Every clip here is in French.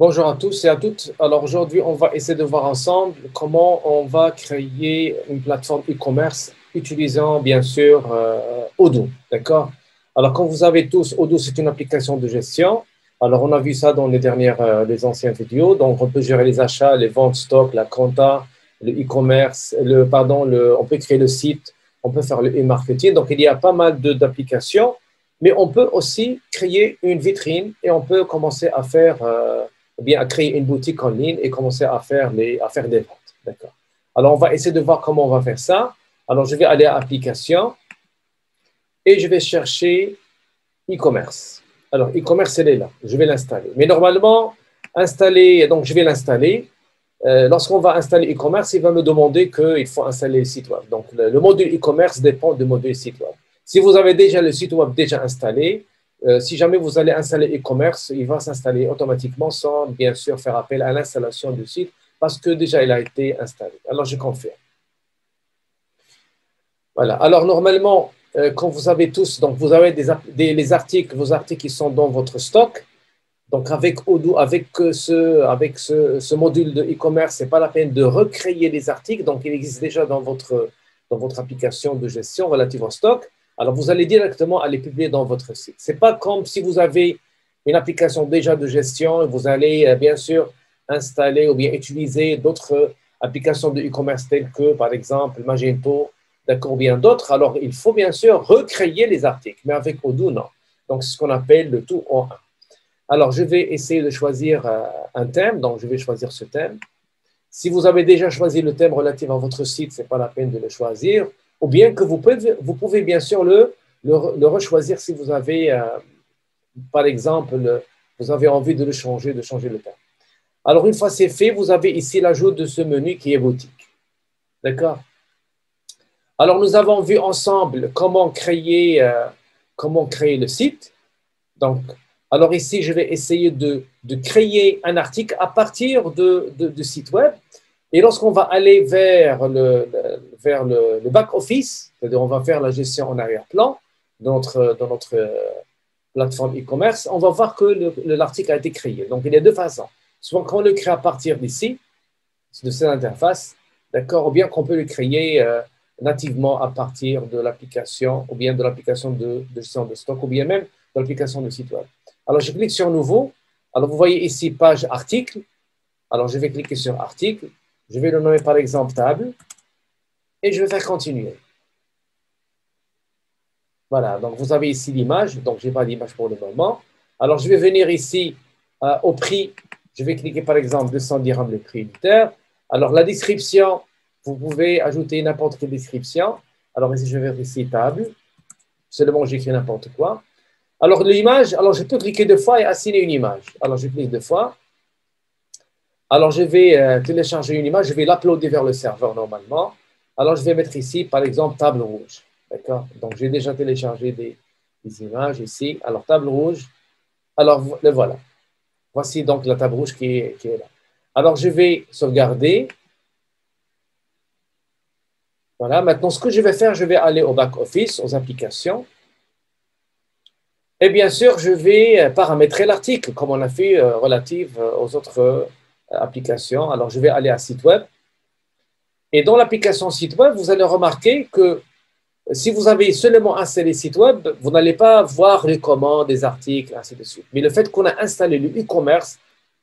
Bonjour à tous et à toutes. Alors aujourd'hui, on va essayer de voir ensemble comment on va créer une plateforme e-commerce utilisant bien sûr Odoo. D'accord? Alors comme vous savez tous, Odoo c'est une application de gestion. Alors on a vu ça dans les anciennes vidéos. Donc on peut gérer les achats, les ventes, stock, la compta, le e-commerce, on peut créer le site, on peut faire le e-marketing. Donc il y a pas mal d'applications, mais on peut aussi créer une vitrine et on peut commencer à faire ou bien à créer une boutique en ligne et commencer à faire des ventes. D'accord. Alors, on va essayer de voir comment on va faire ça. Alors, je vais aller à Application et je vais chercher e-commerce. Alors, e-commerce, elle est là. Je vais l'installer. Mais normalement, donc je vais l'installer. Lorsqu'on va installer e-commerce, il va me demander qu'il faut installer le site web. Donc, le module e-commerce dépend du module site web. Si vous avez déjà le site web déjà installé, si jamais vous allez installer e-commerce, il va s'installer automatiquement sans bien sûr faire appel à l'installation du site parce que déjà il a été installé. Alors, je confirme. Voilà. Alors, normalement, quand vous avez tous, donc vous avez les articles, vos articles qui sont dans votre stock. Donc, avec Odoo, avec ce module de e-commerce, ce n'est pas la peine de recréer les articles. Donc, il existe déjà dans votre application de gestion relative au stock. Alors, vous allez directement aller publier dans votre site. Ce n'est pas comme si vous avez une application déjà de gestion et vous allez bien sûr installer ou bien utiliser d'autres applications de e-commerce telles que, par exemple, Magento, d'accord, ou bien d'autres. Alors, il faut bien sûr recréer les articles, mais avec Odoo, non. Donc, c'est ce qu'on appelle le tout en un. Alors, je vais essayer de choisir un thème. Donc, je vais choisir ce thème. Si vous avez déjà choisi le thème relatif à votre site, ce n'est pas la peine de le choisir. Ou bien que vous pouvez bien sûr le rechoisir si vous avez, par exemple, vous avez envie de changer le thème. Alors, une fois c'est fait, vous avez ici l'ajout de ce menu qui est boutique. D'accord? Alors, nous avons vu ensemble comment créer le site. Donc, alors ici, je vais essayer de créer un article à partir de site web. Et lorsqu'on va aller vers le back-office, c'est-à-dire on va faire la gestion en arrière-plan dans notre plateforme e-commerce, on va voir que l'article a été créé. Donc, il y a deux façons. Soit qu'on le crée à partir d'ici, de cette interface, d'accord, ou bien qu'on peut le créer nativement à partir de l'application, ou bien de l'application de gestion de stock, ou bien même de l'application de site web. Alors, je clique sur Nouveau. Alors, vous voyez ici page article. Alors, je vais cliquer sur Article. Je vais le nommer par exemple Table. Et je vais faire Continuer. Voilà, donc vous avez ici l'image. Donc, je n'ai pas d'image pour le moment. Alors, je vais venir ici au prix. Je vais cliquer par exemple 200 dirhams le prix unitaire. Alors, la description, vous pouvez ajouter n'importe quelle description. Alors, ici, je vais faire ici Table. Seulement, j'écris n'importe quoi. Alors, l'image, alors je peux cliquer deux fois et assigner une image. Alors, je clique deux fois. Alors, je vais télécharger une image. Je vais l'uploader vers le serveur normalement. Alors, je vais mettre ici, par exemple, table rouge. D'accord? Donc, j'ai déjà téléchargé des images ici. Alors, table rouge. Alors, le voilà. Voici donc la table rouge qui est là. Alors, je vais sauvegarder. Voilà. Maintenant, ce que je vais faire, je vais aller au back-office, aux applications. Et bien sûr, je vais paramétrer l'article, comme on a fait relative aux autres applications. Alors, je vais aller à site web. Et dans l'application site web, vous allez remarquer que si vous avez seulement installé site web, vous n'allez pas voir les commandes, les articles, ainsi de suite. Mais le fait qu'on a installé le e-commerce,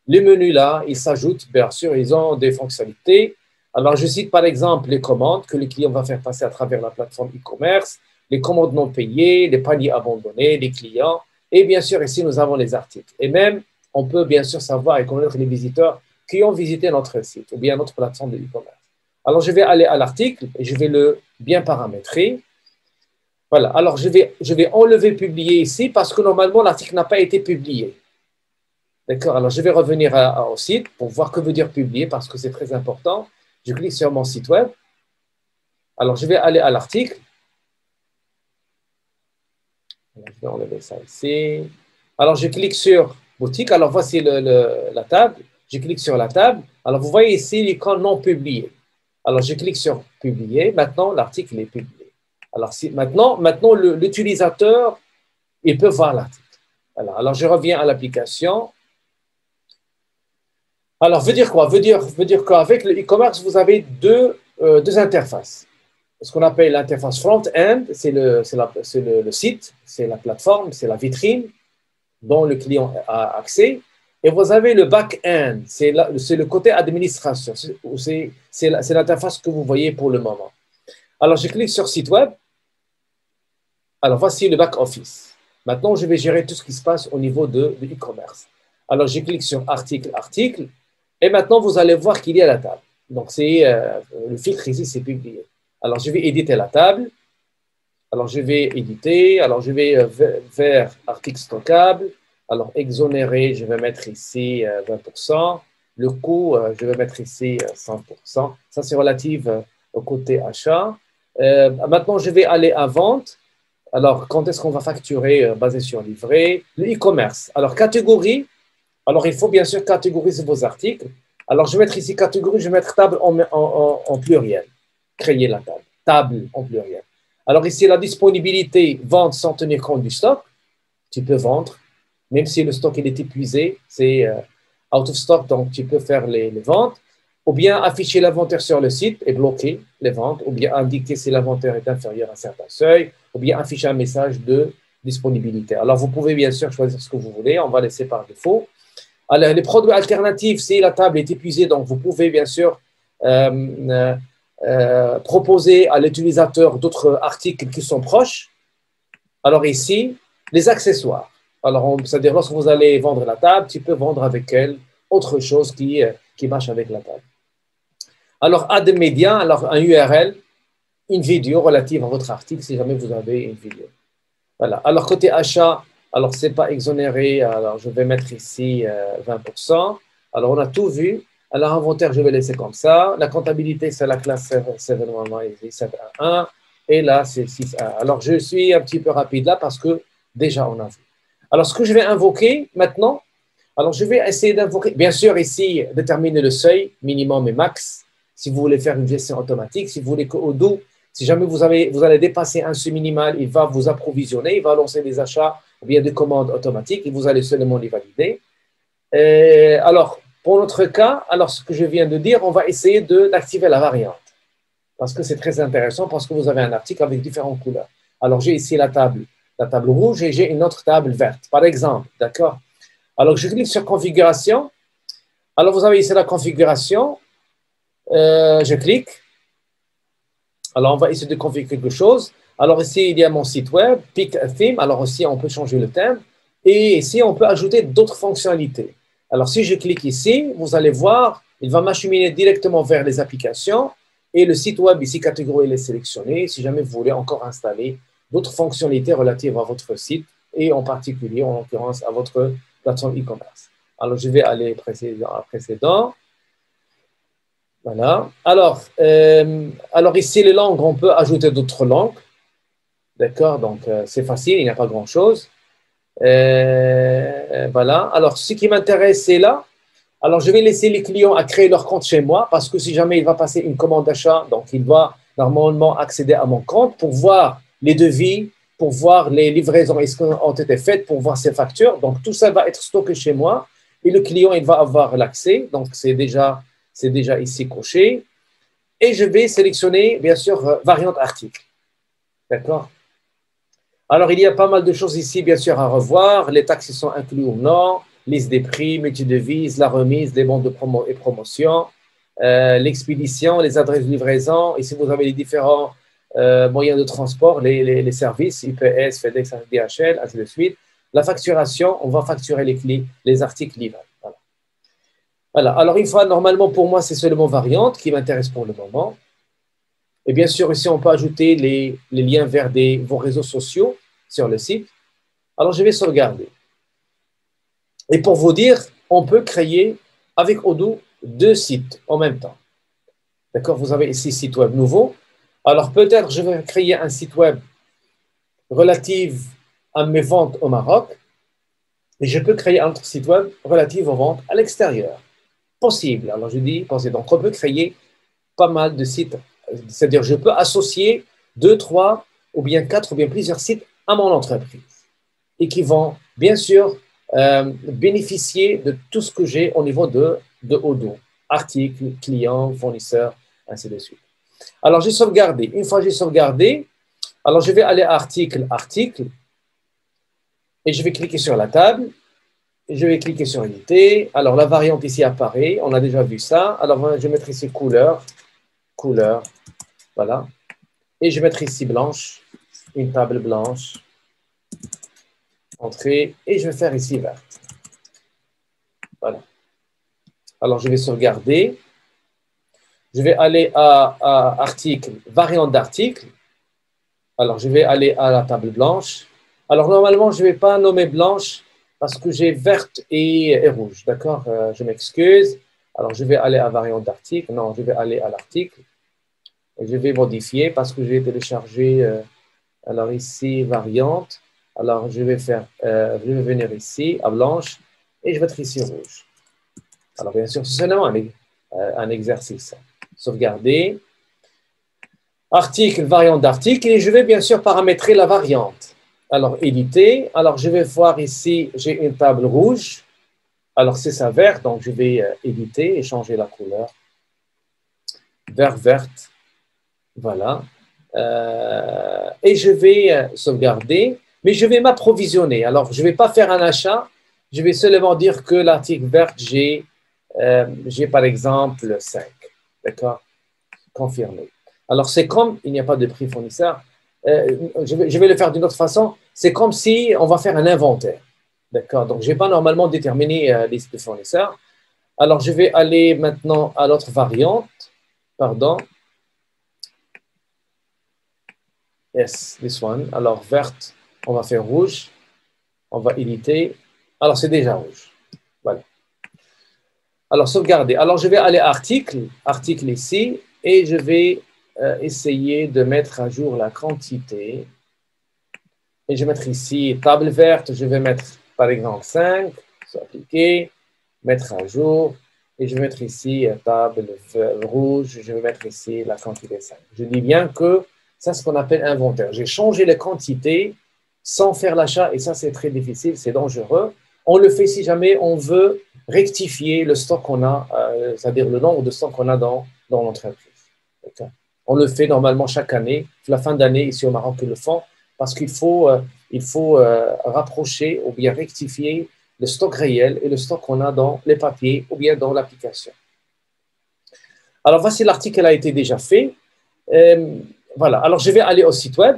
les menus là, ils s'ajoutent, bien sûr, ils ont des fonctionnalités. Alors, je cite par exemple les commandes que le client va faire passer à travers la plateforme e-commerce, les commandes non payées, les paniers abandonnés, les clients. Et bien sûr, ici, nous avons les articles. Et même, on peut bien sûr savoir et connaître les visiteurs qui ont visité notre site ou bien notre plateforme de e-commerce. Alors, je vais aller à l'article et je vais le bien paramétrer. Voilà. Alors, je vais enlever publier ici parce que normalement, l'article n'a pas été publié. D'accord. Alors, je vais revenir au site pour voir que veut dire publier parce que c'est très important. Je clique sur mon site web. Alors, je vais aller à l'article. Je vais enlever ça ici. Alors, je clique sur boutique. Alors, voici la table. Je clique sur la table. Alors, vous voyez ici l'icône non publié. Alors, je clique sur publier. Maintenant, l'article est publié. Alors, maintenant 'utilisateur, il peut voir l'article. Voilà. Alors, je reviens à l'application. Alors, veut dire quoi? Veut dire qu'avec le e-commerce, vous avez deux interfaces. Ce qu'on appelle l'interface front-end, le site, c'est la plateforme, c'est la vitrine dont le client a accès. Et vous avez le back-end, c'est le côté administration, c'est l'interface que vous voyez pour le moment. Alors, je clique sur site web. Alors, voici le back-office. Maintenant, je vais gérer tout ce qui se passe au niveau de e-commerce. Alors, je clique sur article, article. Et maintenant, vous allez voir qu'il y a la table. Donc, c'est le filtre ici, c'est publié. Alors, je vais éditer la table. Alors, je vais éditer. Alors, je vais vers article stockable. Alors, exonéré, je vais mettre ici 20%. Le coût, je vais mettre ici 100%. Ça, c'est relatif au côté achat. Maintenant, je vais aller à vente. Alors, quand est-ce qu'on va facturer basé sur livret? Le e-commerce. Alors, catégorie. Alors, il faut bien sûr catégoriser vos articles. Alors, je vais mettre ici catégorie, je vais mettre table en pluriel. Créer la table. Table en pluriel. Alors, ici, la disponibilité, vente sans tenir compte du stock. Tu peux vendre, même si le stock il est épuisé, c'est out of stock, donc tu peux faire les ventes. Ou bien afficher l'inventaire sur le site et bloquer les ventes. Ou bien indiquer si l'inventaire est inférieur à un certain seuil. Ou bien afficher un message de disponibilité. Alors, vous pouvez bien sûr choisir ce que vous voulez. On va laisser par défaut. Alors, les produits alternatifs, si la table est épuisée, donc vous pouvez bien sûr proposer à l'utilisateur d'autres articles qui sont proches. Alors ici, les accessoires. Alors, c'est-à-dire lorsque vous allez vendre la table, tu peux vendre avec elle autre chose qui marche avec la table. Alors, add média, alors un URL, une vidéo relative à votre article si jamais vous avez une vidéo. Voilà. Alors, côté achat, alors, ce n'est pas exonéré. Alors, je vais mettre ici 20%. Alors, on a tout vu. Alors, inventaire, je vais laisser comme ça. La comptabilité, c'est la classe 7.1. Et là, c'est 6.1. Alors, je suis un petit peu rapide là parce que déjà, on a vu. Alors, ce que je vais invoquer maintenant, alors, je vais essayer d'invoquer, bien sûr, ici, déterminer le seuil, minimum et max, si vous voulez faire une gestion automatique. Si vous voulez que Odoo, si jamais vous allez dépasser un seuil minimal, il va vous approvisionner, il va lancer des achats ou bien des commandes automatiques et vous allez seulement les valider. Alors, pour notre cas, alors ce que je viens de dire, on va essayer d'activer la variante parce que c'est très intéressant parce que vous avez un article avec différentes couleurs. Alors, j'ai ici la table rouge et j'ai une autre table verte, par exemple, d'accord? Alors, je clique sur configuration. Alors, vous avez ici la configuration. Je clique. Alors, on va essayer de configurer quelque chose. Alors, ici, il y a mon site web, Pick a Theme. Alors, aussi, on peut changer le thème. Et ici, on peut ajouter d'autres fonctionnalités. Alors, si je clique ici, vous allez voir, il va m'acheminer directement vers les applications. Et le site web, ici, catégorie, il est sélectionné. Si jamais vous voulez encore installer d'autres fonctionnalités relatives à votre site et en particulier, en l'occurrence, à votre plateforme e-commerce. Alors, je vais aller précédent. Voilà. Alors ici, les langues, on peut ajouter d'autres langues. D'accord? Donc, c'est facile, il n'y a pas grand-chose. Voilà. Alors, ce qui m'intéresse, c'est là. Alors, je vais laisser les clients à créer leur compte chez moi parce que si jamais il va passer une commande d'achat, donc il va normalement accéder à mon compte pour voir les devis, pour voir les livraisons qui ont été faites, pour voir ses factures. Donc, tout ça va être stocké chez moi et le client, il va avoir l'accès. Donc, c'est déjà ici coché. Et je vais sélectionner, bien sûr, variante article. D'accord? Alors, il y a pas mal de choses ici, bien sûr, à revoir. Les taxes sont incluses ou non, liste des prix, multidevises, la remise, les bons de promo et promotion, l'expédition, les adresses de livraison. Ici, vous avez les différents moyens de transport, les services, UPS, FedEx, DHL, ainsi de suite. La facturation, on va facturer les articles livrés. Voilà. Voilà. Alors, une fois, normalement, pour moi, c'est seulement variante qui m'intéresse pour le moment. Et bien sûr, ici, on peut ajouter les liens vers vos réseaux sociaux sur le site. Alors, je vais sauvegarder. Et pour vous dire, on peut créer avec Odoo 2 sites en même temps. D'accord? Vous avez ici site web nouveau. Alors, peut-être je vais créer un site web relatif à mes ventes au Maroc. Et je peux créer un autre site web relatif aux ventes à l'extérieur. Possible. Alors, je dis possible. Donc, on peut créer pas mal de sites. C'est-à-dire, je peux associer 2, 3 ou bien 4 ou bien plusieurs sites à mon entreprise et qui vont, bien sûr, bénéficier de tout ce que j'ai au niveau de de Odoo. Article, client, fournisseur, ainsi de suite. Alors, j'ai sauvegardé. Une fois que j'ai sauvegardé, alors je vais aller à article, article, et je vais cliquer sur la table, et je vais cliquer sur éditer. Alors, la variante ici apparaît, on a déjà vu ça. Alors, je vais mettre ici couleur, couleur, voilà. Et je vais mettre ici blanche, une table blanche, entrée, et je vais faire ici verte. Voilà. Alors, je vais sauvegarder. Je vais aller à article, variante d'article. Alors, je vais aller à la table blanche. Alors, normalement, je ne vais pas nommer blanche parce que j'ai verte et rouge. D'accord? Je m'excuse. Alors, je vais aller à variante d'article. Non, je vais aller à l'article. Et je vais modifier parce que j'ai téléchargé. Alors, ici, variante. Alors, je vais venir ici à blanche et je vais mettre ici rouge. Alors, bien sûr, c'est seulement un exercice. Sauvegarder. Article, variante d'article, et je vais bien sûr paramétrer la variante. Alors, éditer. Alors, je vais voir ici, j'ai une table rouge. Alors, c'est ça vert, donc je vais éditer et changer la couleur. Vert, verte. Voilà. Et je vais sauvegarder, mais je vais m'approvisionner. Alors, je ne vais pas faire un achat. Je vais seulement dire que l'article vert, j'ai par exemple 5. D'accord? Confirmé. Alors, c'est comme, il n'y a pas de prix fournisseur, je vais le faire d'une autre façon, c'est comme si on va faire un inventaire. D'accord? Donc, je n'ai pas normalement déterminé liste de fournisseurs. Alors, je vais aller maintenant à l'autre variante. Pardon. Yes, this one. Alors, verte, on va faire rouge. On va éditer. Alors, c'est déjà rouge. Voilà. Alors, sauvegarder. Alors, je vais aller à article, article ici, et je vais essayer de mettre à jour la quantité. Et je vais mettre ici table verte, je vais mettre par exemple 5, appliquer, mettre à jour, et je vais mettre ici table rouge, je vais mettre ici la quantité 5. Je dis bien que ça, c'est ce qu'on appelle inventaire. J'ai changé les quantités sans faire l'achat, et ça, c'est très difficile, c'est dangereux. On le fait si jamais on veut rectifier le stock qu'on a, c'est-à-dire le nombre de stocks qu'on a dans l'entreprise. On le fait normalement chaque année, la fin d'année, ici au Maroc, ils le font, parce qu'il faut, rapprocher ou bien rectifier le stock réel et le stock qu'on a dans les papiers ou bien dans l'application. Alors, voici l'article qui a été déjà fait. Voilà, alors je vais aller au site web.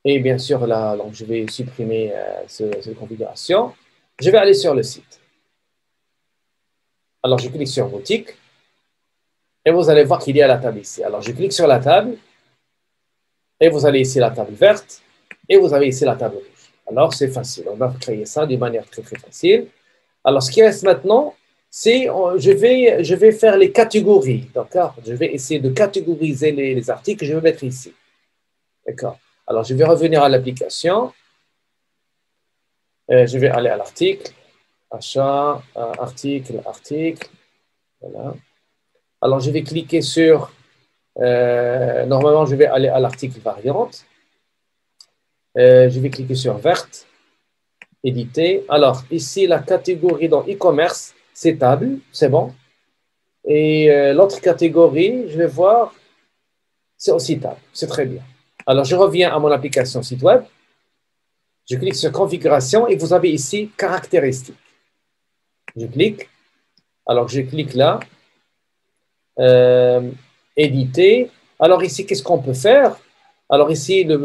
Et bien sûr, là, donc, je vais supprimer cette configuration. Je vais aller sur le site. Alors, je clique sur boutique. Et vous allez voir qu'il y a la table ici. Alors, je clique sur la table. Et vous avez ici la table verte. Et vous avez ici la table rouge. Alors, c'est facile. On va créer ça d'une manière très, très facile. Alors, ce qui reste maintenant, c'est je vais faire les catégories. D'accord? Je vais essayer de catégoriser les articles que je vais mettre ici. D'accord? Alors, je vais revenir à l'application. Je vais aller à l'article. Achat, article, article. Voilà. Alors, je vais cliquer sur... normalement, je vais aller à l'article variante. Je vais cliquer sur verte, éditer. Alors, ici, la catégorie dans e-commerce, c'est table, c'est bon. Et l'autre catégorie, je vais voir, c'est aussi table, c'est très bien. Alors, je reviens à mon application site web. Je clique sur configuration et vous avez ici caractéristiques. Je clique. Alors, je clique là. Éditer. Alors, ici, qu'est-ce qu'on peut faire? Alors, ici, la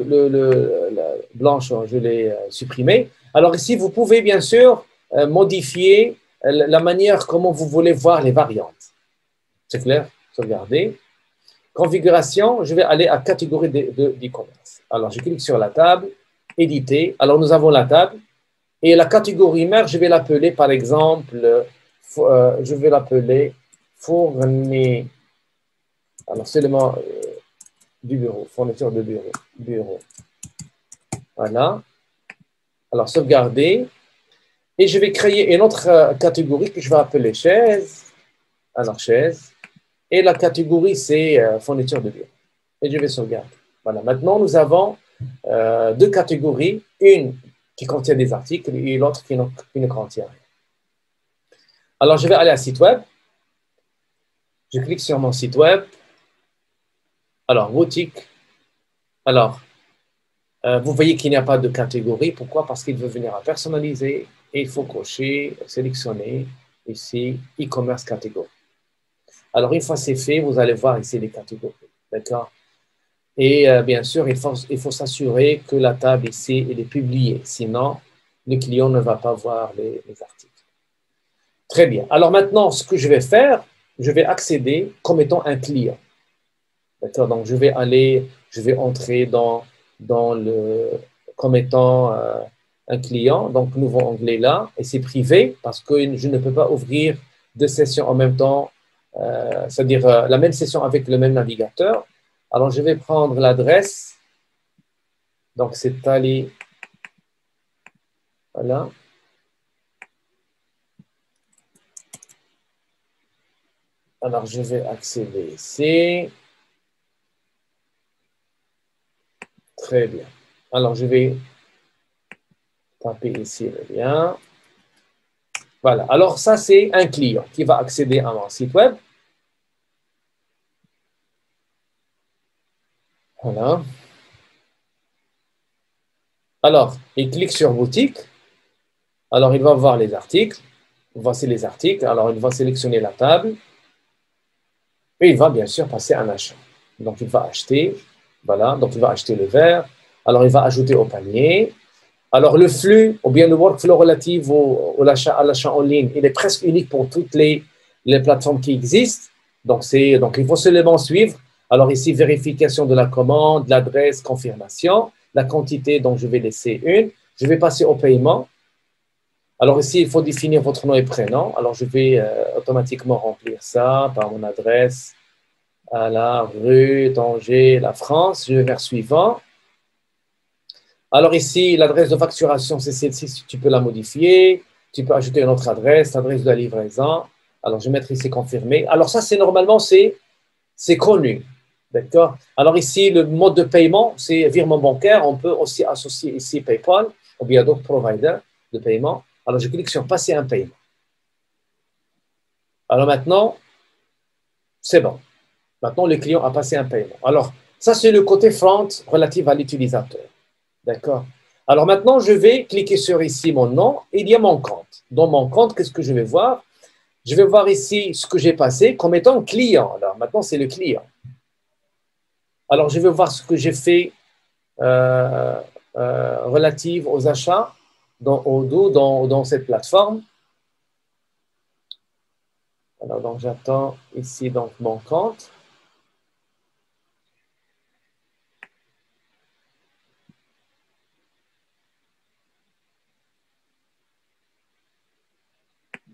blanche, je l'ai supprimé. Alors, ici, vous pouvez bien sûr modifier la manière comment vous voulez voir les variantes. C'est clair? Sauvegarder. Configuration, je vais aller à catégorie d'e-commerce. Alors, je clique sur la table, éditer. Alors, nous avons la table. Et la catégorie mère, je vais l'appeler, par exemple, je vais l'appeler fournir. Alors, c'est le mot du bureau, fourniture de bureau. Voilà. Alors, sauvegarder. Et je vais créer une autre catégorie que je vais appeler chaise. Alors, chaise. Et la catégorie, c'est fourniture de bureau. Et je vais sauvegarder. Voilà. Maintenant, nous avons deux catégories. Une qui contient des articles et l'autre qui ne contient rien. Alors, je vais aller à site web. Je clique sur mon site web. Alors, boutique. Alors, vous voyez qu'il n'y a pas de catégorie. Pourquoi? Parce qu'il veut venir à personnaliser et il faut cocher, sélectionner ici e-commerce catégorie. Alors, une fois c'est fait, vous allez voir ici les catégories. D'accord? Et bien sûr, il faut s'assurer que la table ici elle est publiée. Sinon, le client ne va pas voir les articles. Très bien. Alors maintenant, ce que je vais faire, je vais accéder comme étant un client. D'accord? Donc, je vais entrer comme étant un client. Donc, nouveau onglet là, et c'est privé parce que je ne peux pas ouvrir deux sessions en même temps, c'est-à-dire la même session avec le même navigateur. Alors, je vais prendre l'adresse. Donc, c'est Tali. Voilà. Alors, je vais accéder ici. Très bien. Alors, je vais taper ici le lien. Voilà. Alors, ça, c'est un client qui va accéder à mon site web. Voilà. Alors, il clique sur boutique. Alors, il va voir les articles. Voici les articles. Alors, il va sélectionner la table. Et il va bien sûr passer un achat. Donc, il va acheter. Voilà. Donc, il va acheter le verre. Alors, il va ajouter au panier. Alors, le flux ou bien le workflow relatif à l'achat en ligne, il est presque unique pour toutes les plateformes qui existent. Donc, il faut seulement suivre. Alors, ici, vérification de la commande, l'adresse, confirmation, la quantité dont je vais laisser une. Je vais passer au paiement. Alors, ici, il faut définir votre nom et prénom. Alors, je vais automatiquement remplir ça par mon adresse à la rue Tanger, la France. Je vais vers suivant. Alors ici, l'adresse de facturation, c'est celle-ci, tu peux la modifier. Tu peux ajouter une autre adresse, l'adresse de la livraison. Alors, je vais mettre ici confirmé. Alors ça, normalement, c'est connu. D'accord? Alors ici, le mode de paiement, c'est virement bancaire. On peut aussi associer ici PayPal ou bien d'autres providers de paiement. Alors, je clique sur passer un paiement. Alors maintenant, c'est bon. Maintenant, le client a passé un paiement. Alors, ça, c'est le côté front relatif à l'utilisateur. D'accord? Alors maintenant, je vais cliquer sur ici mon nom et il y a mon compte. Dans mon compte, qu'est-ce que je vais voir? Je vais voir ici ce que j'ai passé comme étant client. Alors maintenant, c'est le client. Alors, je vais voir ce que j'ai fait relative aux achats dans cette plateforme. Alors, donc, j'attends ici donc, mon compte.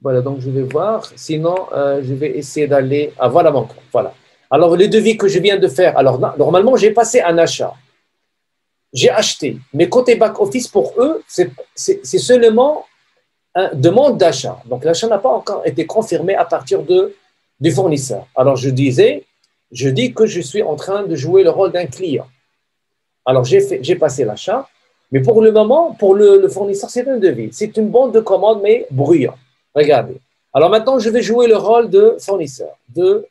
Voilà, donc je vais voir. Sinon, je vais essayer d'aller… Ah, voilà mon compte. Voilà. Alors, le devis que je viens de faire. Alors, normalement, j'ai passé un achat. J'ai acheté. Mais côté back-office, pour eux, c'est seulement une demande d'achat. Donc, l'achat n'a pas encore été confirmé à partir du fournisseur. Alors, je dis que je suis en train de jouer le rôle d'un client. Alors, j'ai passé l'achat. Mais pour le moment, pour le fournisseur, c'est un devis. C'est une bande de commande, mais bruyant. Regardez. Alors maintenant, je vais jouer le rôle de fournisseur, de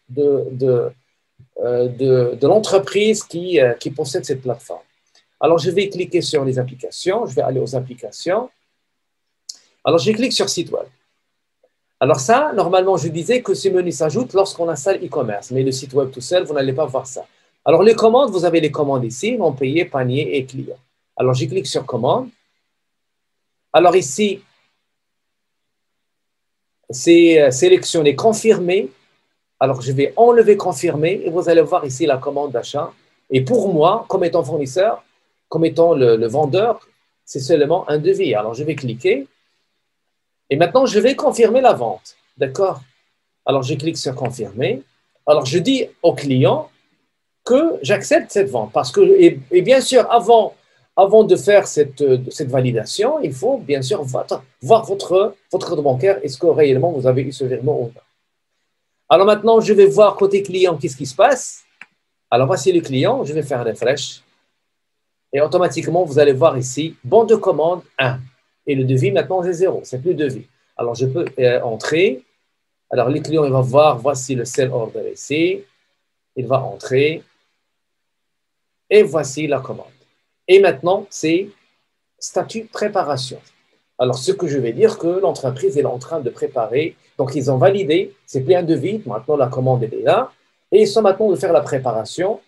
l'entreprise qui possède cette plateforme. Alors, je vais cliquer sur les applications. Je vais aller aux applications. Alors, je clique sur site web. Alors ça, normalement, je disais que ce menu s'ajoute lorsqu'on installe e-commerce. Mais le site web tout seul, vous n'allez pas voir ça. Alors, les commandes, vous avez les commandes ici, non payé, panier et client. Alors, je clique sur commande. Alors ici, c'est sélectionné confirmé. Alors, je vais enlever confirmer et vous allez voir ici la commande d'achat. Et pour moi, comme étant fournisseur, comme étant le vendeur, c'est seulement un devis. Alors, je vais cliquer et maintenant, je vais confirmer la vente. D'accord? Alors, je clique sur confirmer. Alors, je dis au client que j'accepte cette vente parce que, et bien sûr, avant de faire cette validation, il faut bien sûr voir votre code bancaire. Est-ce que réellement vous avez eu ce virement ou non? Alors maintenant, je vais voir côté client, qu'est-ce qui se passe. Alors voici le client, je vais faire un refresh. Et automatiquement, vous allez voir ici, bon de commande 1. Et le devis, maintenant, c'est 0. C'est plus devis. Alors, je peux entrer Alors, le client, il va voir, voici le sell order ici. Il va entrer. Et voici la commande. Et maintenant, c'est statut préparation. Alors, ce que je vais dire, que l'entreprise est en train de préparer. Donc, ils ont validé, c'est plein de vide. Maintenant, la commande est là. Et ils sont maintenant de faire la préparation.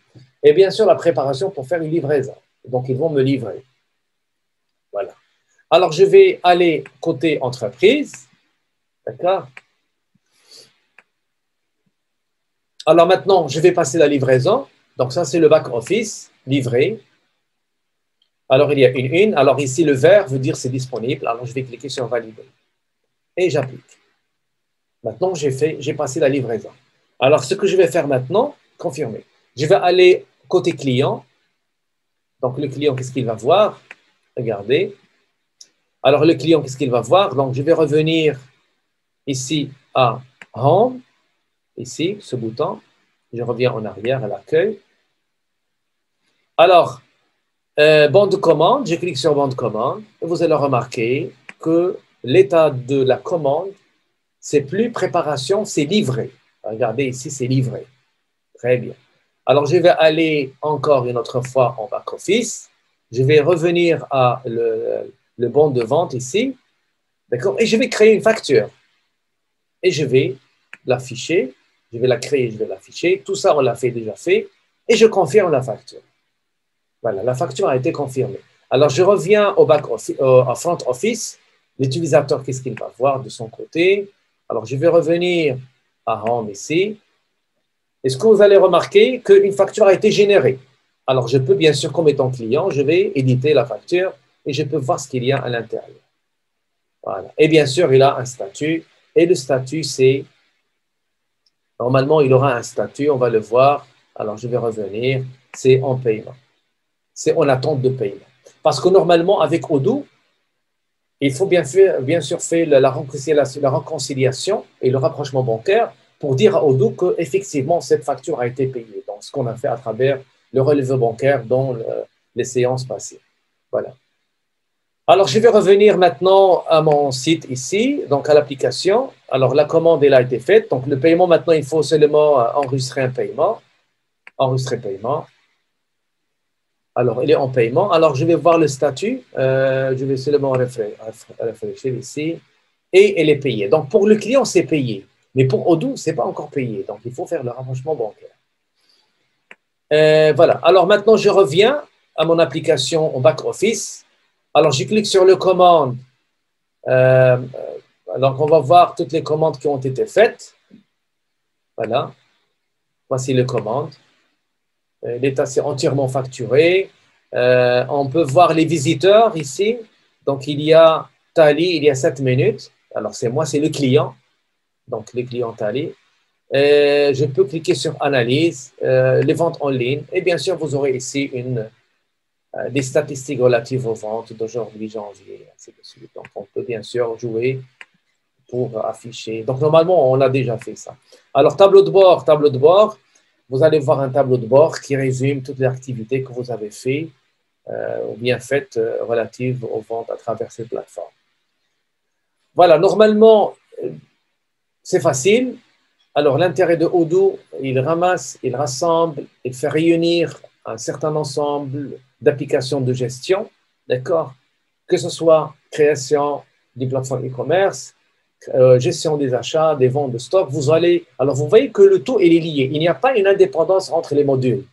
Et bien sûr, la préparation pour faire une livraison. Donc, ils vont me livrer. Voilà. Alors, je vais aller côté entreprise. D'accord? Alors, maintenant, je vais passer la livraison. Donc, ça, c'est le back-office, livré. Alors, il y a une. Alors, ici, le vert veut dire c'est disponible. Alors, je vais cliquer sur valider. Et j'applique. Maintenant, j'ai passé la livraison. Alors, ce que je vais faire maintenant, confirmer. Je vais aller côté client. Donc, le client, qu'est-ce qu'il va voir? Regardez. Alors, le client, qu'est-ce qu'il va voir? Donc, je vais revenir ici à Home. Ici, ce bouton. Je reviens en arrière à l'accueil. Alors, bon de commande, je clique sur bon de commande. Et vous allez remarquer que l'état de la commande, c'est plus préparation, c'est livré. Regardez ici, c'est livré. Très bien. Alors, je vais aller encore une autre fois en back-office. Je vais revenir à le bon de vente ici. D'accord? Et je vais créer une facture. Et je vais l'afficher. Je vais la créer, je vais l'afficher. Tout ça, on l'a déjà fait. Et je confirme la facture. Voilà, la facture a été confirmée. Alors, je reviens au front office. L'utilisateur, qu'est-ce qu'il va voir de son côté? Alors, je vais revenir à Home ici. Est-ce que vous allez remarquer qu'une facture a été générée? Alors, je peux, bien sûr, comme étant client, je vais éditer la facture et je peux voir ce qu'il y a à l'intérieur. Voilà. Et bien sûr, il a un statut. Et le statut, c'est, normalement, il aura un statut, on va le voir. Alors, je vais revenir, c'est en paiement. C'est en attente de paiement. Parce que normalement, avec Odoo, il faut bien sûr faire la réconciliation et le rapprochement bancaire pour dire à Odoo qu'effectivement, cette facture a été payée. Donc, ce qu'on a fait à travers le relevé bancaire dans les séances passées. Voilà. Alors, je vais revenir maintenant à mon site ici, donc à l'application. Alors, la commande, elle a été faite. Donc, le paiement, maintenant, il faut seulement enregistrer un paiement. Enregistrer paiement. Alors, il est en paiement. Alors, je vais voir le statut. Je vais seulement réfléchir ici. Et elle est payée. Donc, pour le client, c'est payé. Mais pour Odoo, ce n'est pas encore payé. Donc, il faut faire le rapprochement bancaire. Voilà. Alors, maintenant, je reviens à mon application en back-office. Alors, je clique sur le commande. Donc, on va voir toutes les commandes qui ont été faites. Voilà. Voici les commandes. L'état, c'est entièrement facturé. On peut voir les visiteurs ici. Donc, il y a Tali, il y a 7 minutes. Alors, c'est moi, c'est le client. Donc, le client Tali. Je peux cliquer sur Analyse, les ventes en ligne. Et bien sûr, vous aurez ici des statistiques relatives aux ventes d'aujourd'hui, janvier, ainsi de suite. Donc, on peut bien sûr jouer pour afficher. Donc, normalement, on a déjà fait ça. Alors, tableau de bord. Vous allez voir un tableau de bord qui résume toutes les activités que vous avez faites ou bien faites relatives aux ventes à travers cette plateforme. Voilà, normalement, c'est facile. Alors, l'intérêt de Odoo, il ramasse, il rassemble, il fait réunir un certain ensemble d'applications de gestion, d'accord? Que ce soit création des plateformes e-commerce, gestion des achats, des ventes de stock, alors vous voyez que le tout est lié. Il n'y a pas une indépendance entre les modules.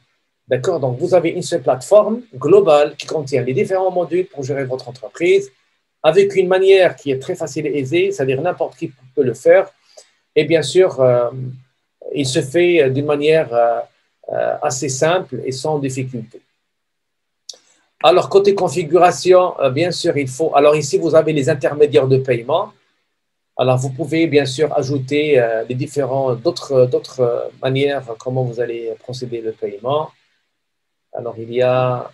D'accord? Donc, vous avez une seule plateforme globale qui contient les différents modules pour gérer votre entreprise avec une manière qui est très facile et aisée, c'est-à-dire n'importe qui peut le faire. Et bien sûr, il se fait d'une manière assez simple et sans difficulté. Alors, côté configuration, bien sûr, il faut… Alors, ici, vous avez les intermédiaires de paiement. Alors, vous pouvez bien sûr ajouter d'autres manières comment vous allez procéder le paiement. Alors, il y a,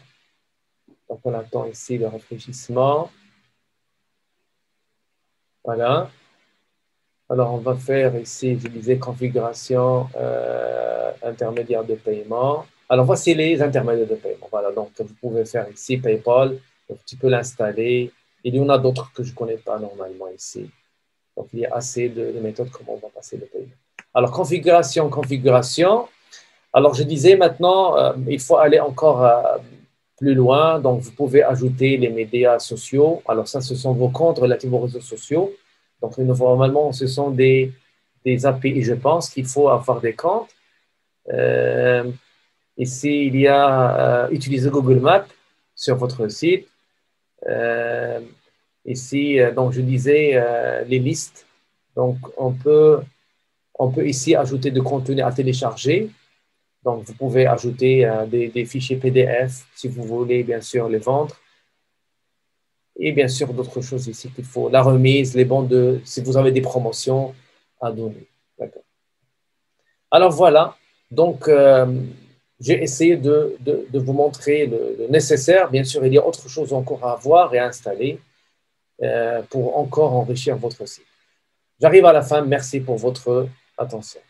donc on attend ici le réfléchissement. Voilà. Alors, on va faire ici, je disais, configuration intermédiaire de paiement. Alors, voici les intermédiaires de paiement. Voilà, donc vous pouvez faire ici PayPal, donc tu peux l'installer. Il y en a d'autres que je ne connais pas normalement ici. Donc, il y a assez de méthodes comment on va passer le paiement. Alors, configuration. Alors, je disais maintenant, il faut aller encore plus loin. Donc, vous pouvez ajouter les médias sociaux. Alors, ça, ce sont vos comptes relatifs aux réseaux sociaux. Donc, normalement, ce sont des API. Je pense qu'il faut avoir des comptes. Ici, il y a utiliser Google Maps sur votre site. Ici, donc, je disais les listes. Donc, on peut ici ajouter du contenu à télécharger. Donc, vous pouvez ajouter des fichiers PDF si vous voulez, bien sûr, les vendre. Et bien sûr, d'autres choses ici qu'il faut. La remise, les bons si vous avez des promotions à donner. D'accord. Alors, voilà. Donc, j'ai essayé de vous montrer le nécessaire. Bien sûr, il y a autre chose encore à voir et à installer pour encore enrichir votre site. J'arrive à la fin. Merci pour votre attention.